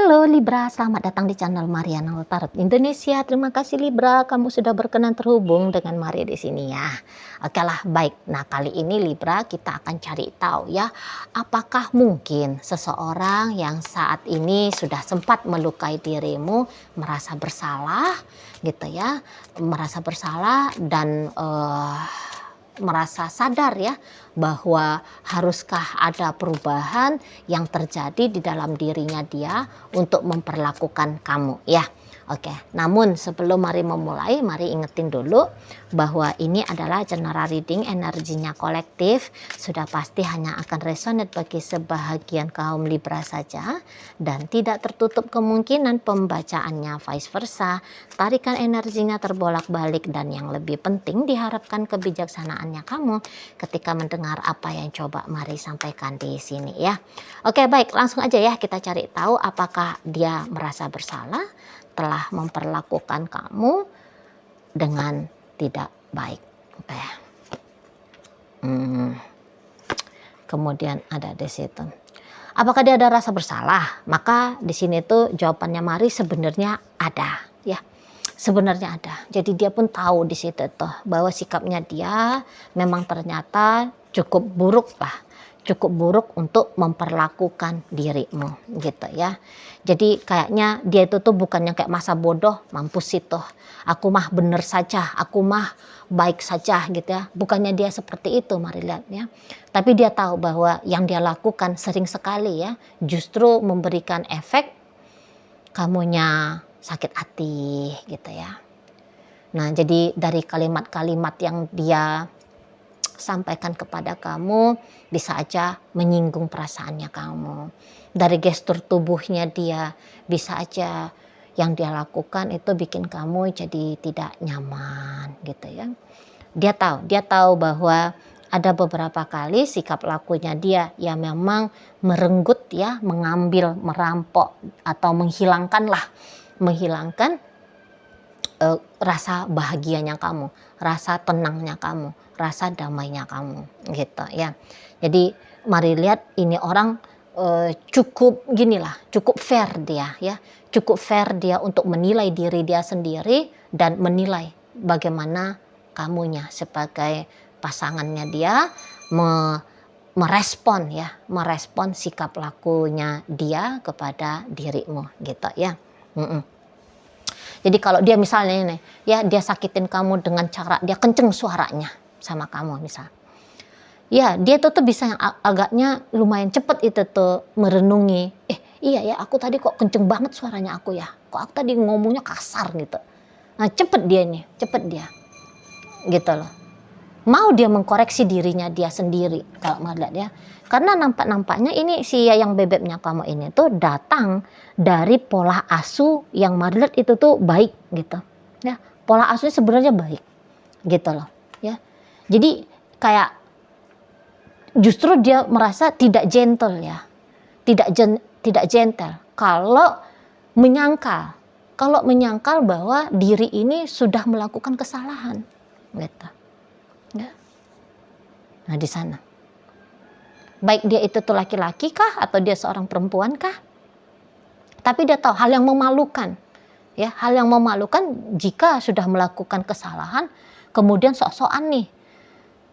Halo Libra, selamat datang di channel Mariana Tarot Indonesia. Terima kasih Libra, kamu sudah berkenan terhubung dengan Maria di sini ya. Oke lah, baik. Nah, kali ini Libra kita akan cari tahu ya, apakah mungkin seseorang yang saat ini sudah sempat melukai dirimu merasa bersalah gitu ya, merasa bersalah dan merasa sadar ya bahwa haruskah ada perubahan yang terjadi di dalam dirinya dia untuk memperlakukan kamu ya. Oke, namun sebelum mari memulai, mari ingetin dulu bahwa ini adalah general reading, energinya kolektif, sudah pasti hanya akan resonate bagi sebahagian kaum Libra saja dan tidak tertutup kemungkinan pembacaannya vice versa, tarikan energinya terbolak-balik dan yang lebih penting diharapkan kebijaksanaannya kamu ketika mendengar apa yang coba mari sampaikan di sini ya. Oke, baik, langsung aja ya kita cari tahu apakah dia merasa bersalah telah memperlakukan kamu dengan tidak baik. Oke. Kemudian ada di situ. Apakah dia ada rasa bersalah? Maka di sini tuh jawabannya mari sebenarnya ada ya. Sebenarnya ada. Jadi dia pun tahu di situ tuh bahwa sikapnya dia memang ternyata cukup buruk lah. Cukup buruk untuk memperlakukan dirimu gitu ya. Jadi kayaknya dia itu tuh bukannya kayak masa bodoh, mampus itu. Aku mah bener saja, aku mah baik saja gitu ya. Bukannya dia seperti itu, mari lihat ya. Tapi dia tahu bahwa yang dia lakukan sering sekali ya justru memberikan efek kamunya sakit hati gitu ya. Nah, jadi dari kalimat-kalimat yang dia sampaikan kepada kamu bisa aja menyinggung perasaannya kamu. Dari gestur tubuhnya dia bisa aja yang dia lakukan itu bikin kamu jadi tidak nyaman gitu ya. Dia tahu bahwa ada beberapa kali sikap lakunya dia yang memang merenggut ya, mengambil, merampok atau menghilangkan rasa bahagianya kamu, rasa tenangnya kamu, rasa damainya kamu gitu ya. Jadi mari lihat ini orang cukup fair dia ya. Cukup fair dia untuk menilai diri dia sendiri dan menilai bagaimana kamunya sebagai pasangannya dia merespon sikap lakunya dia kepada dirimu gitu ya. Jadi kalau dia misalnya ini ya dia sakitin kamu dengan cara dia kenceng suaranya sama kamu misal. Ya dia tuh bisa yang agaknya lumayan cepet itu tuh merenungi. Iya ya aku tadi kok kenceng banget suaranya aku ya. Kok aku tadi ngomongnya kasar gitu. Nah cepet dia gitu loh. Mau dia mengkoreksi dirinya dia sendiri kalau mau lihat ya. Karena nampaknya ini si yang bebeknya kamu ini tuh datang dari pola asuh yang Marlet itu tuh baik gitu. Ya, pola asuhnya sebenarnya baik. Gitu loh, ya. Jadi kayak justru dia merasa tidak gentle ya. Tidak gentle kalau menyangkal bahwa diri ini sudah melakukan kesalahan gitu. Ya. Nah, di sana. Baik dia itu tuh laki-laki kah atau dia seorang perempuan kah? Tapi dia tahu hal yang memalukan. Ya, hal yang memalukan jika sudah melakukan kesalahan kemudian sok-sokan nih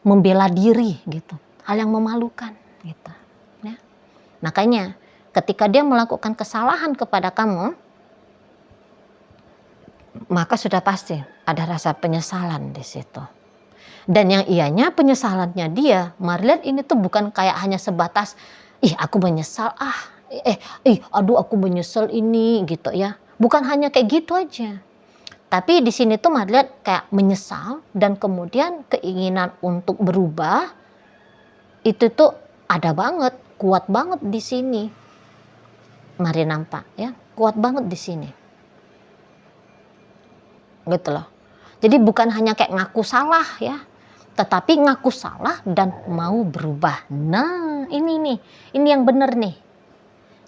membela diri gitu. Hal yang memalukan gitu, ya. Makanya ketika dia melakukan kesalahan kepada kamu maka sudah pasti ada rasa penyesalan di situ. Dan yang ianya penyesalannya dia, Marlian ini tuh bukan kayak hanya sebatas, aku menyesal aduh aku menyesal ini gitu ya. Bukan hanya kayak gitu aja. Tapi di sini tuh Marlian kayak menyesal dan kemudian keinginan untuk berubah itu tuh ada banget, kuat banget di sini. Mari nampak ya, kuat banget di sini. Gitu loh. Jadi bukan hanya kayak ngaku salah ya, tetapi ngaku salah dan mau berubah. Nah ini yang benar nih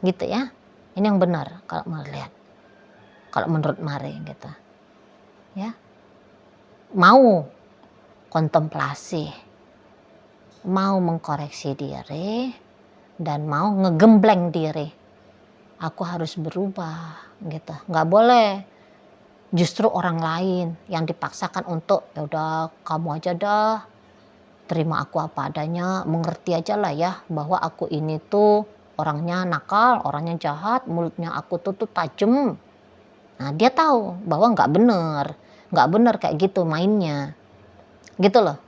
gitu ya, ini yang benar kalau mau lihat, kalau menurut Mari gitu ya, mau kontemplasi, mau mengkoreksi diri dan mau ngegembleng diri aku harus berubah gitu. Nggak boleh justru orang lain yang dipaksakan untuk ya udah kamu aja dah, terima aku apa adanya, mengerti aja lah ya bahwa aku ini tuh orangnya nakal, orangnya jahat, mulutnya aku tuh tajam. Nah dia tahu bahwa nggak bener kayak gitu mainnya, gitu loh.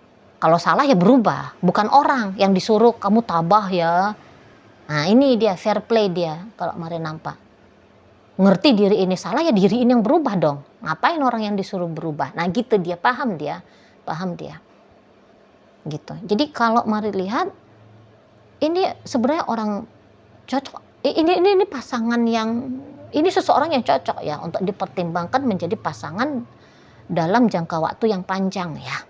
Kalau salah ya berubah, bukan orang yang disuruh kamu tabah ya. Nah ini dia fair play dia kalau Maria nampak. Ngerti diri ini salah ya diri ini yang berubah dong. Ngapain orang yang disuruh berubah? Nah gitu dia, paham dia. Gitu. Jadi kalau Mari lihat ini sebenarnya orang cocok. Ini pasangan yang ini seseorang yang cocok ya untuk dipertimbangkan menjadi pasangan dalam jangka waktu yang panjang ya.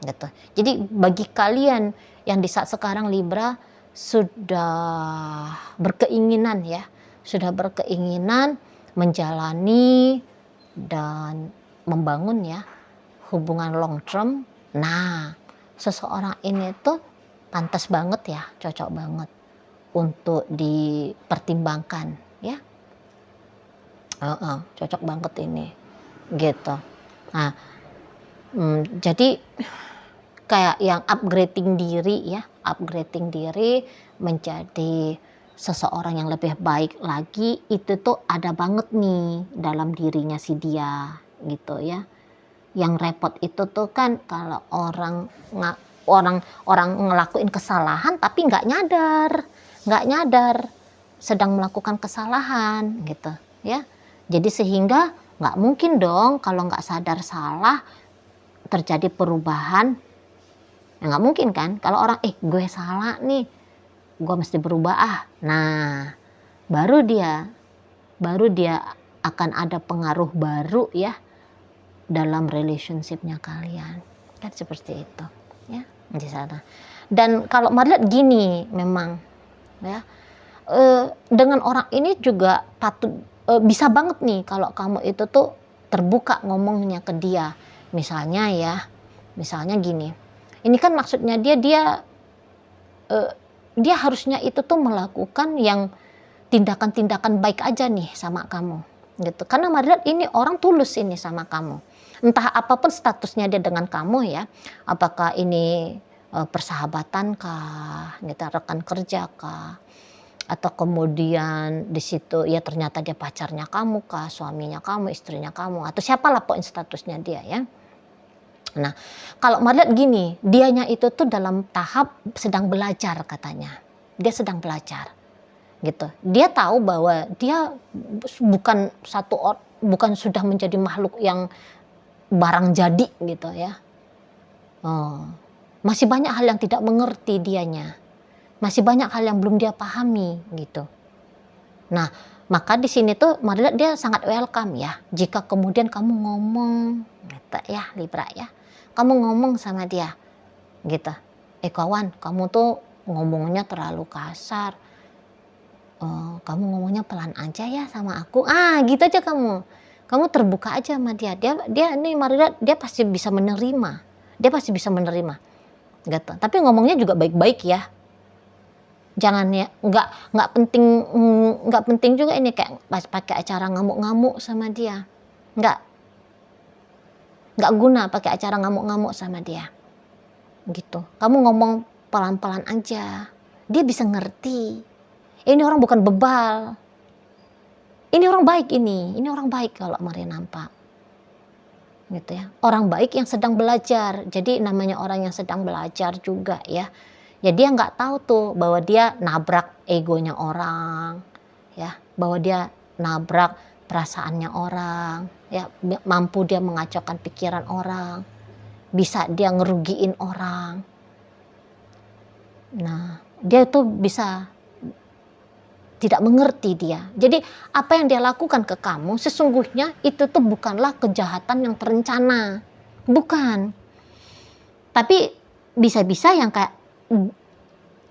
Gitu. Jadi bagi kalian yang di saat sekarang Libra sudah berkeinginan menjalani dan membangun ya hubungan long term. Nah, seseorang ini tuh pantas banget ya, cocok banget untuk dipertimbangkan ya. Cocok banget ini gitu. Nah, jadi kayak yang upgrading diri menjadi seseorang yang lebih baik lagi, itu tuh ada banget nih dalam dirinya si dia gitu ya. Yang repot itu tuh kan kalau orang ngelakuin kesalahan tapi nggak nyadar sedang melakukan kesalahan gitu ya. Jadi sehingga nggak mungkin dong kalau nggak sadar salah terjadi perubahan. Ya nggak mungkin kan kalau orang gue salah nih, gue mesti berubah nah baru dia akan ada pengaruh baru ya dalam relationshipnya kalian kan seperti itu ya di sana. Dan kalau melihat gini memang ya dengan orang ini juga patut bisa banget nih kalau kamu itu tuh terbuka ngomongnya ke dia misalnya gini. Ini kan maksudnya dia harusnya itu tuh melakukan yang tindakan-tindakan baik aja nih sama kamu gitu. Karena Maria ini orang tulus ini sama kamu. Entah apapun statusnya dia dengan kamu ya. Apakah ini persahabatan kah, gitu, rekan kerja kah, atau kemudian di situ ya ternyata dia pacarnya kamu kah, suaminya kamu, istrinya kamu, atau siapalah pokoknya statusnya dia ya. Nah, kalau Maria gini, dianya itu tuh dalam tahap sedang belajar katanya. Dia sedang belajar. Gitu. Dia tahu bahwa dia bukan sudah menjadi makhluk yang barang jadi gitu ya. Masih banyak hal yang tidak mengerti dianya. Masih banyak hal yang belum dia pahami gitu. Nah, maka di sini tuh Maria dia sangat welcome ya. Jika kemudian kamu ngomong gitu ya Libra ya. Kamu ngomong sama dia gitu. Kawan, kamu tuh ngomongnya terlalu kasar. Kamu ngomongnya pelan aja ya sama aku. Gitu aja kamu terbuka aja sama dia nih Maria dia pasti bisa menerima gitu. Tapi ngomongnya juga baik-baik ya, jangan ya nggak penting juga ini kayak pas pakai acara ngamuk-ngamuk sama dia, nggak guna pakai acara ngamuk-ngamuk sama dia gitu. Kamu ngomong pelan-pelan aja, dia bisa ngerti. Ini orang bukan bebal. Ini orang baik ini orang baik kalau Maria nampak. Gitu ya. Orang baik yang sedang belajar. Jadi namanya orang yang sedang belajar juga ya. Ya dia nggak tahu tuh bahwa dia nabrak egonya orang. Ya, bahwa dia nabrak perasaannya orang, ya mampu dia mengacaukan pikiran orang. Bisa dia ngerugiin orang. Nah, dia tuh bisa tidak mengerti dia. Jadi apa yang dia lakukan ke kamu sesungguhnya itu tuh bukanlah kejahatan yang terencana. Bukan. Tapi bisa-bisa yang kayak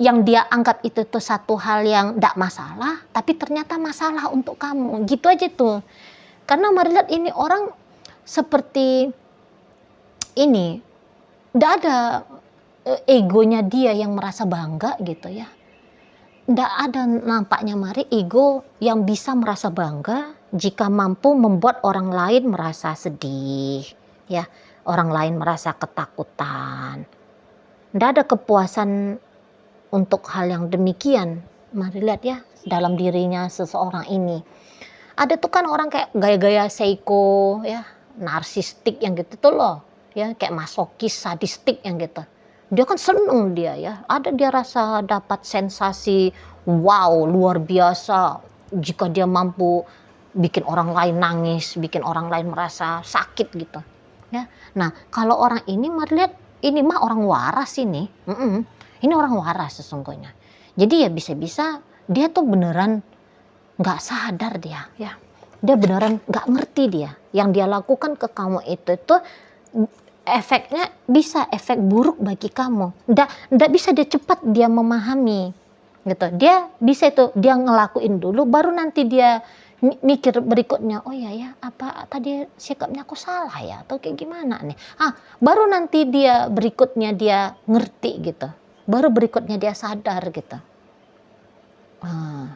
yang dia anggap itu tuh satu hal yang tidak masalah, tapi ternyata masalah untuk kamu. Gitu aja tuh. Karena Maria lihat ini orang seperti ini, tidak ada egonya dia yang merasa bangga gitu ya. ndak ada nampaknya Mari ego yang bisa merasa bangga jika mampu membuat orang lain merasa sedih, ya, orang lain merasa ketakutan. Ndak ada kepuasan untuk hal yang demikian. Mari lihat ya dalam dirinya seseorang ini. Ada tuh kan orang kayak gaya-gaya psycho ya, narsistik yang gitu tuh loh, ya kayak masokis, sadistik yang gitu. Dia kan seneng dia ya, ada dia rasa dapat sensasi wow luar biasa jika dia mampu bikin orang lain nangis, bikin orang lain merasa sakit gitu. Ya, nah kalau orang ini mari lihat ini mah orang waras ini, ini orang waras sesungguhnya. Jadi ya bisa-bisa dia tuh beneran nggak sadar dia, ya. Dia beneran nggak ngerti dia. Yang dia lakukan ke kamu itu efeknya bisa efek buruk bagi kamu. Nggak bisa dia cepat dia memahami, gitu. Dia bisa itu dia ngelakuin dulu, baru nanti dia mikir berikutnya. Oh ya, apa tadi sikapnya aku salah ya, atau kayak gimana nih? Baru nanti dia berikutnya dia ngerti gitu. Baru berikutnya dia sadar gitu.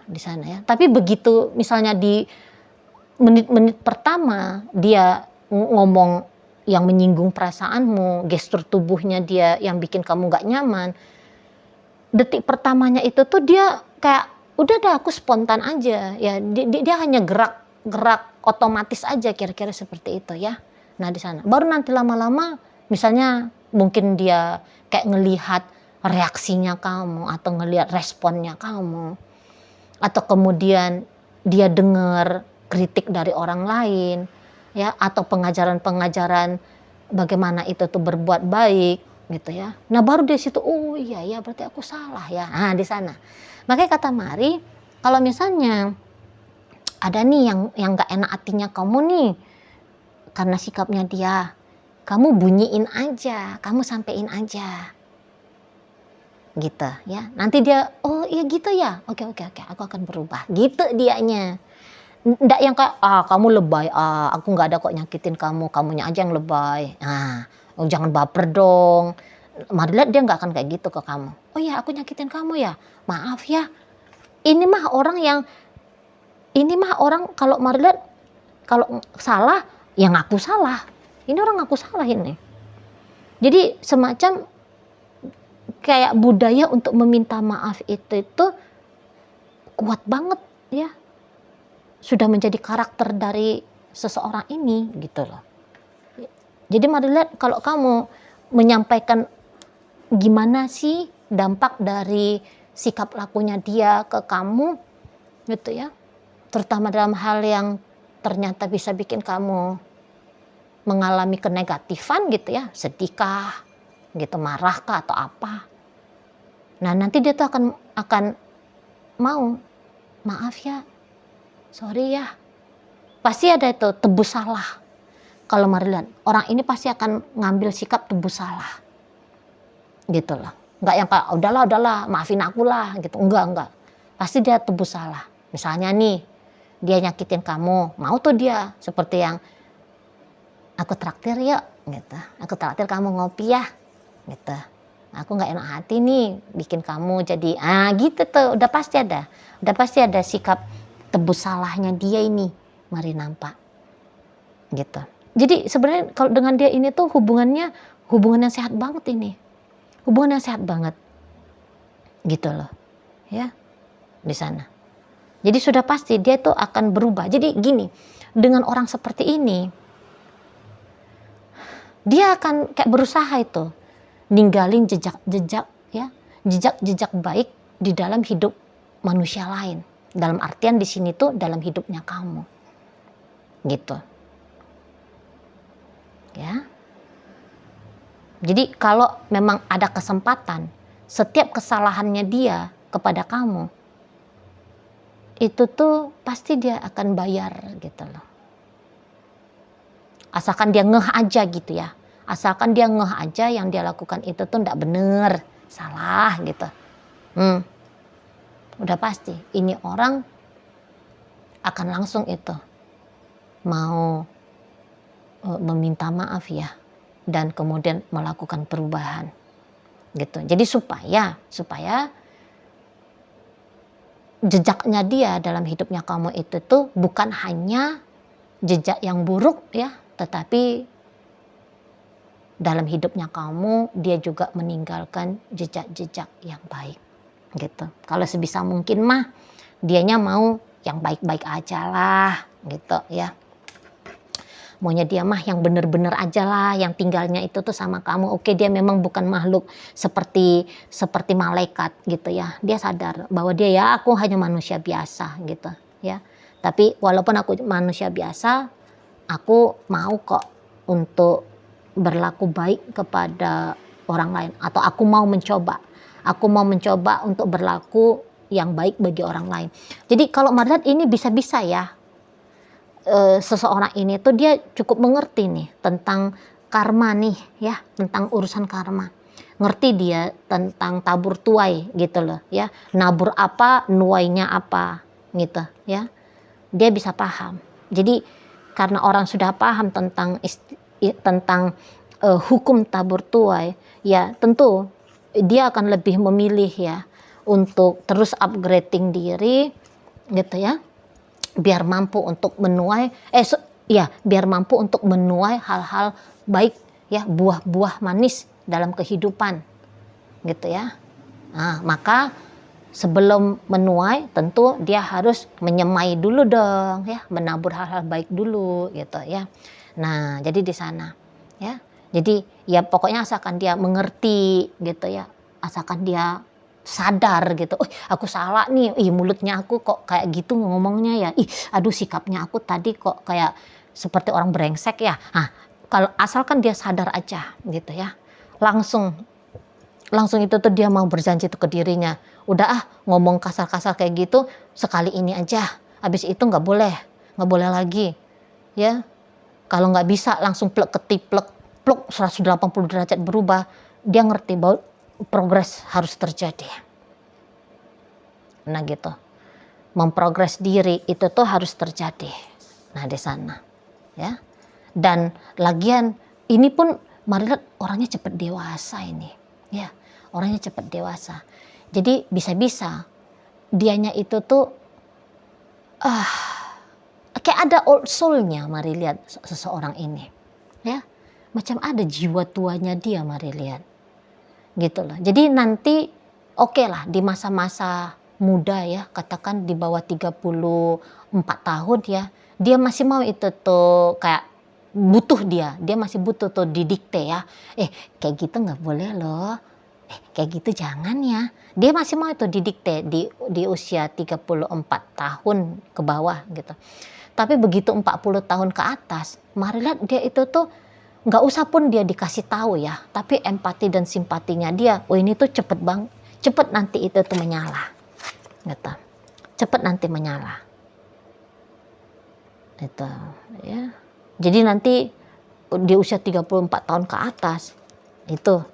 Di sana ya. Tapi begitu misalnya di menit-menit pertama dia ngomong yang menyinggung perasaanmu, gestur tubuhnya dia yang bikin kamu gak nyaman, detik pertamanya itu tuh dia kayak udah dah aku spontan aja ya, dia hanya gerak otomatis aja kira-kira seperti itu ya. Nah di sana baru nanti lama-lama misalnya mungkin dia kayak ngelihat reaksinya kamu atau ngelihat responnya kamu, atau kemudian dia dengar kritik dari orang lain ya, atau pengajaran-pengajaran bagaimana itu tuh berbuat baik gitu ya. Nah baru di situ oh iya ya berarti aku salah ya. Nah di sana makanya kata Mari kalau misalnya ada nih yang gak enak hatinya kamu nih karena sikapnya dia, kamu bunyiin aja, kamu sampein aja gitu ya. Nanti dia oh iya gitu ya, oke aku akan berubah gitu dianya. Ndak yang kayak kamu lebay, aku nggak ada kok nyakitin kamu, kamunya aja yang lebay. Oh jangan baper dong. Mari lihat dia nggak akan kayak gitu ke kamu. Oh ya aku nyakitin kamu ya, maaf ya. Ini mah orang kalau Mari lihat kalau salah ya ngaku salah. Ini orang ngaku salah ini. Jadi semacam kayak budaya untuk meminta maaf itu kuat banget ya. Sudah menjadi karakter dari seseorang ini gitu loh. Jadi mari lihat kalau kamu menyampaikan gimana sih dampak dari sikap lakunya dia ke kamu gitu ya. Terutama dalam hal yang ternyata bisa bikin kamu mengalami kenegatifan gitu ya, sedihkah gitu, marahkah atau apa. Nah nanti dia tuh akan mau maaf ya, sorry ya, pasti ada itu tebus salah. Kalau Mari lihat orang ini pasti akan ngambil sikap tebus salah gitu loh, nggak yang kayak udahlah maafin aku lah gitu, enggak, pasti dia tebus salah. Misalnya nih dia nyakitin kamu, mau tuh dia seperti yang aku traktir yuk gitu, aku traktir kamu ngopi ya gitu, aku nggak enak hati nih bikin kamu jadi gitu tuh udah pasti ada sikap tebus salahnya dia ini Mari nampak gitu. Jadi sebenarnya kalau dengan dia ini tuh hubungan yang sehat banget ini, hubungan yang sehat banget gitu loh ya di sana. Jadi sudah pasti dia tuh akan berubah. Jadi gini, dengan orang seperti ini dia akan kayak berusaha itu ninggalin jejak-jejak ya, jejak-jejak baik di dalam hidup manusia lain. Dalam artian di sini tuh dalam hidupnya kamu. Gitu. Ya. Jadi kalau memang ada kesempatan setiap kesalahannya dia kepada kamu itu tuh pasti dia akan bayar gitu loh. Asalkan dia ngeh aja gitu ya. Asalkan dia ngeh aja yang dia lakukan itu tuh enggak bener, salah gitu. Udah pasti ini orang akan langsung itu mau meminta maaf ya dan kemudian melakukan perubahan gitu. Jadi supaya jejaknya dia dalam hidupnya kamu itu tuh bukan hanya jejak yang buruk ya, tetapi dalam hidupnya kamu dia juga meninggalkan jejak-jejak yang baik gitu. Kalau sebisa mungkin mah dianya mau yang baik-baik aja lah gitu ya. Maunya dia mah yang bener-bener aja lah, yang tinggalnya itu tuh sama kamu. Oke, dia memang bukan makhluk seperti malaikat gitu ya. Dia sadar bahwa dia ya aku hanya manusia biasa gitu ya. Tapi walaupun aku manusia biasa, aku mau kok untuk berlaku baik kepada orang lain, atau aku mau mencoba untuk berlaku yang baik bagi orang lain. Jadi kalau Marsat ini bisa-bisa ya, seseorang ini tuh dia cukup mengerti nih tentang karma nih ya, tentang urusan karma. Ngerti dia tentang tabur tuai gitu loh ya, nabur apa nuainya apa gitu ya, dia bisa paham. Jadi karena orang sudah paham tentang hukum tabur tuai, ya tentu dia akan lebih memilih ya untuk terus upgrading diri gitu ya, biar mampu untuk menuai biar mampu untuk menuai hal-hal baik ya, buah-buah manis dalam kehidupan gitu ya. Nah, maka sebelum menuai tentu dia harus menyemai dulu dong ya, menabur hal-hal baik dulu gitu ya. Nah, jadi di sana ya. Jadi ya pokoknya asalkan dia mengerti gitu ya, asalkan dia sadar gitu, aku salah nih, mulutnya aku kok kayak gitu ngomongnya ya, aduh sikapnya aku tadi kok kayak seperti orang brengsek ya. Nah, kalau asalkan dia sadar aja gitu ya, langsung itu tuh dia mau berjanji tuh ke dirinya, udah ngomong kasar-kasar kayak gitu sekali ini aja, habis itu nggak boleh lagi ya. Kalau nggak bisa langsung plek ketiplek pluk 180 derajat berubah, dia ngerti bahwa progres harus terjadi. Nah gitu, memprogres diri itu tuh harus terjadi. Nah di sana ya. Dan lagian ini pun Marilyn orangnya cepat dewasa ini ya, orangnya cepat dewasa. Jadi bisa-bisa dianya itu tuh kayak ada old soul-nya. Mari lihat seseorang ini ya, macam ada jiwa tuanya dia. Mari lihat gitu loh. Jadi nanti oke lah di masa-masa muda ya, katakan di bawah 34 tahun ya, dia masih mau itu tuh kayak butuh, dia masih butuh tuh didikte ya, kayak gitu nggak boleh loh, kayak gitu jangan ya. Dia masih mau itu didikte di usia 34 tahun ke bawah gitu. Tapi begitu 40 tahun ke atas, mari lihat dia itu tuh nggak usah pun dia dikasih tahu ya, tapi empati dan simpatinya dia, ini tuh cepet nanti itu tuh menyala gitu. Cepet nanti menyala itu ya. Jadi nanti di usia 34 tahun ke atas itu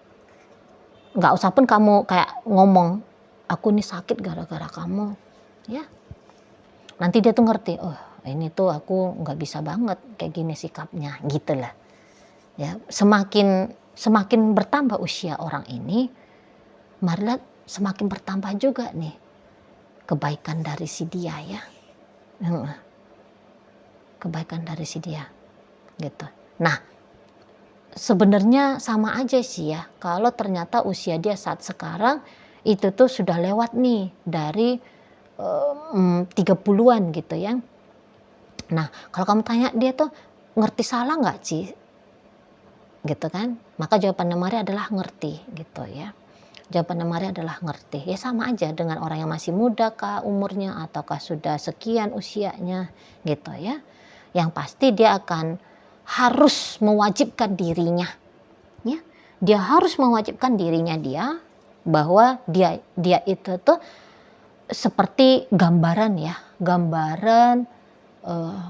nggak usah pun kamu kayak ngomong, aku nih sakit gara-gara kamu ya. Nanti dia tuh ngerti, ini tuh aku nggak bisa banget kayak gini sikapnya gitu lah ya. Semakin bertambah usia orang ini, marilah semakin bertambah juga nih kebaikan dari si dia ya, kebaikan dari si dia gitu. Nah sebenarnya sama aja sih ya, kalau ternyata usia dia saat sekarang itu tuh sudah lewat nih dari 30-an gitu ya. Nah kalau kamu tanya dia tuh ngerti salah nggak sih gitu kan, maka jawabannya Mari adalah ngerti gitu ya. Jawabannya Mari adalah ngerti. Ya sama aja dengan orang yang masih muda kah umurnya, ataukah sudah sekian usianya gitu ya. Yang pasti dia akan harus mewajibkan dirinya ya. Dia harus mewajibkan dirinya dia bahwa dia itu tuh seperti gambaran ya,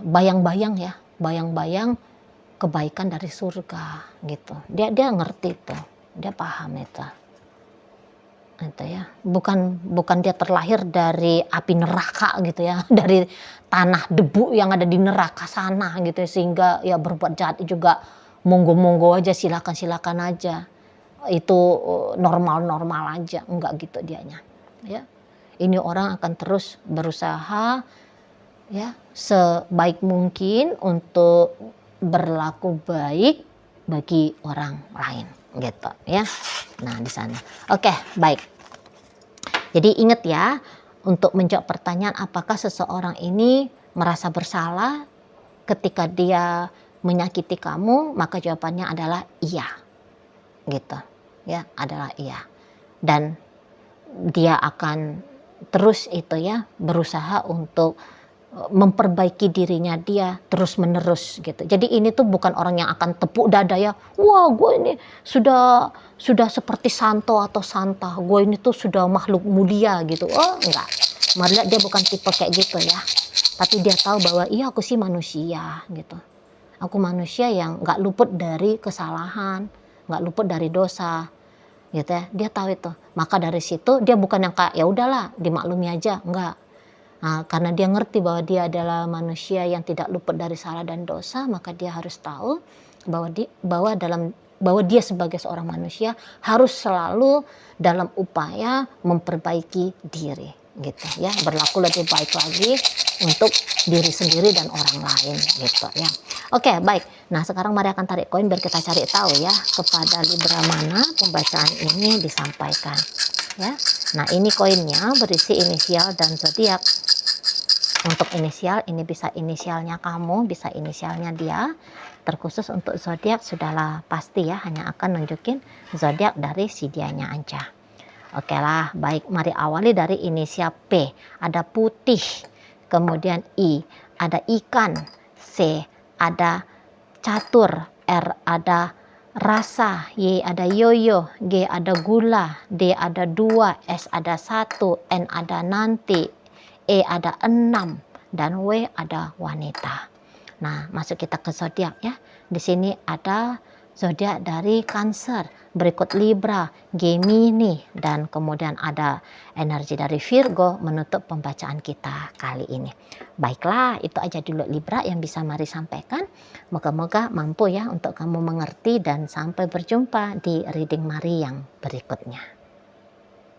bayang-bayang ya, bayang-bayang kebaikan dari surga gitu. Dia ngerti tuh, dia paham itu ya. Bukan dia terlahir dari api neraka gitu ya, dari tanah debu yang ada di neraka sana gitu ya, sehingga ya berbuat jahat juga monggo aja, silakan aja, itu normal aja, enggak gitu dianya ya. Ini orang akan terus berusaha ya sebaik mungkin untuk berlaku baik bagi orang lain gitu ya. Nah di sana. Oke, baik. Jadi ingat ya, untuk menjawab pertanyaan apakah seseorang ini merasa bersalah ketika dia menyakiti kamu, maka jawabannya adalah iya gitu ya, adalah iya. Dan dia akan terus itu ya berusaha untuk memperbaiki dirinya dia terus menerus gitu. Jadi ini tuh bukan orang yang akan tepuk dada ya, wah gue ini sudah seperti santo atau santa, gue ini tuh sudah makhluk mulia gitu. Oh enggak, Maria dia bukan tipe kayak gitu ya. Tapi dia tahu bahwa iya aku sih manusia gitu. Aku manusia yang nggak luput dari kesalahan, nggak luput dari dosa gitu ya. Dia tahu itu. Maka dari situ dia bukan yang kayak ya udahlah dimaklumi aja, enggak. Nah, karena dia ngerti bahwa dia adalah manusia yang tidak luput dari salah dan dosa, maka dia harus tahu bahwa dia sebagai seorang manusia harus selalu dalam upaya memperbaiki diri gitu ya, berlaku lebih baik lagi untuk diri sendiri dan orang lain gitu ya. Oke, baik. Nah, sekarang mari akan tarik koin biar kita cari tahu ya kepada Libra mana pembacaan ini disampaikan ya. Nah, ini koinnya berisi inisial dan zodiak. Untuk inisial ini bisa inisialnya kamu, bisa inisialnya dia. Terkhusus untuk zodiak sudahlah pasti ya, hanya akan nunjukin zodiak dari si dianya aja. Oke lah, baik, mari awali dari inisial P. Ada putih, kemudian I, ada ikan, C, ada catur, R ada rasa, Y ada yoyo, G ada gula, D ada 2, S ada 1, N ada nanti, E ada 6, dan W ada wanita. Nah, masuk kita ke zodiak ya. Di sini ada zodiak dari Cancer, berikut Libra, Gemini, dan kemudian ada energi dari Virgo menutup pembacaan kita kali ini. Baiklah, itu aja dulu Libra yang bisa Mari sampaikan. Moga-moga mampu ya untuk kamu mengerti, dan sampai berjumpa di reading Mari yang berikutnya.